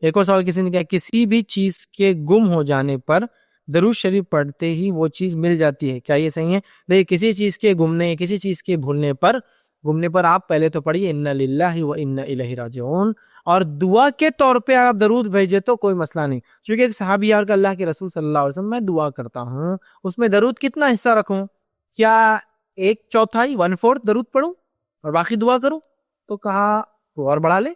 ایک اور سوال کسی نے کیا، کسی بھی چیز کے گم ہو جانے پر درود شریف پڑھتے ہی وہ چیز مل جاتی ہے، کیا یہ صحیح ہے؟ دیکھیے کسی چیز کے گمنے، کسی چیز کے بھولنے پر آپ پہلے تو پڑھیے انا للہ و انا الیہ راجعون، اور دعا کے طور پہ آپ درود بھیجے تو کوئی مسئلہ نہیں. چونکہ ایک صحابی یار کا اللہ کے رسول صلی اللہ علیہ وسلم میں دعا کرتا ہوں، اس میں درود کتنا حصہ رکھوں؟ کیا 1/4 1/4 درود پڑھوں اور باقی دعا کروں؟ تو کہا تو اور بڑھا لے.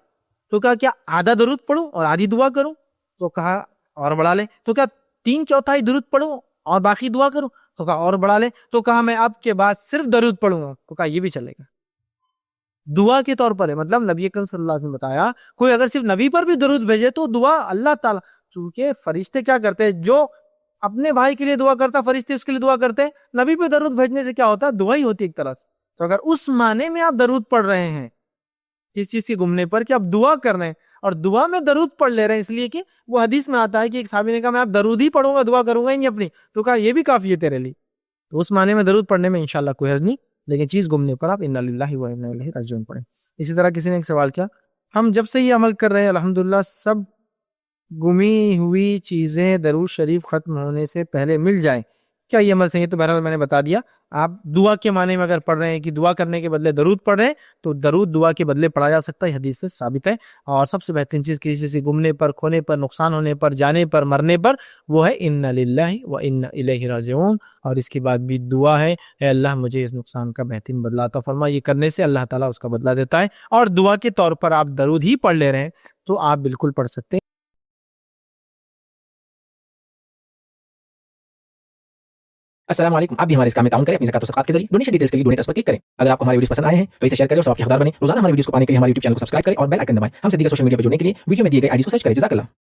تو کہا کیا آدھا درود پڑھوں اور آدھی دعا کروں؟ تو کہا اور بڑھا لے. تو کیا 3/4 درود پڑھوں اور باقی دعا کروں؟ تو کہا اور بڑھا لے. تو کہا میں اب کے بعد صرف درود پڑھوں گا. تو کہا یہ بھی چلے گا، دعا کے طور پر ہے. مطلب نبی اکرم صلی اللہ علیہ وسلم نے بتایا کوئی اگر صرف نبی پر بھی درود بھیجے تو دعا اللہ تعالیٰ، چونکہ فرشتے کیا کرتے ہیں، جو اپنے بھائی کے لیے دعا کرتا فرشتے اس کے لیے دعا کرتے ہیں، نبی پہ درود بھیجنے سے کیا ہوتا ہے، دعا ہی ہوتی ہے ایک طرح سے. تو اگر اس معنی میں آپ درود پڑھ رہے ہیں کس چیز کے گمنے پر کہ آپ دعا کر رہے ہیں اور دعا میں درود پڑھ لے رہے ہیں، اس لیے کہ وہ حدیث میں آتا ہے کہ ایک صحابی نے کہا میں آپ درود ہی پڑھوں گا، دعا کروں گا ہی نہیں اپنی. تو کہا یہ بھی کافی ہے تیرے لیے. تو اس معنی میں درود پڑھنے میں انشاءاللہ کوئی حرج نہیں، لیکن چیز گمنے پر آپ انا للہ و انا الیہ راجعون پڑھیں. اسی طرح کسی نے ایک سوال کیا، ہم جب سے یہ عمل کر رہے ہیں الحمدللہ سب گمی ہوئی چیزیں درود شریف ختم ہونے سے پہلے مل جائیں، کیا یہ عمل صحیح ہے؟ تو بہرحال میں نے بتا دیا، آپ دعا کے معنی میں اگر پڑھ رہے ہیں کہ دعا کرنے کے بدلے درود پڑھ رہے ہیں تو درود دعا کے بدلے پڑھا جا سکتا ہے، حدیث سے ثابت ہے. اور سب سے بہترین چیز کسی چیز کے گمنے پر، کھونے پر، نقصان ہونے پر، جانے پر، مرنے پر وہ ہے انا للہ و انا الیہ راجعون. اور اس کے بعد بھی دعا ہے اے اللہ مجھے اس نقصان کا بہترین بدلہ عطا فرما. یہ کرنے سے اللہ تعالیٰ اس کا بدلہ دیتا ہے. اور دعا کے طور پر آپ درود ہی پڑھ لے رہے ہیں تو آپ بالکل پڑھ سکتے ہیں. السلام علیکم. آپ بھی ہمارے اس کام میں تعاون کریں اپنی زکات و صدقات کے ذریعے. ڈونیشن ڈیٹیلز کے لیے ڈونیٹ اس پر کلک کریں. اگر آپ کو ہمارے ویڈیوز پسند آئے ہیں تو اسے شیئر کریں اور ثواب کے حقدار بنیں. روزانہ ہمارے ویڈیوز کو پانے کے لیے ہمارے YouTube چینل کو سبسکرائب کریں اور بیل آئکن دبائیں. ہم سے دیگر سوشل میڈیا پر جڑنے کے لیے ویڈیو میں دیے گئے آئی ڈیز کو سرچ کریں. جزاک اللہ.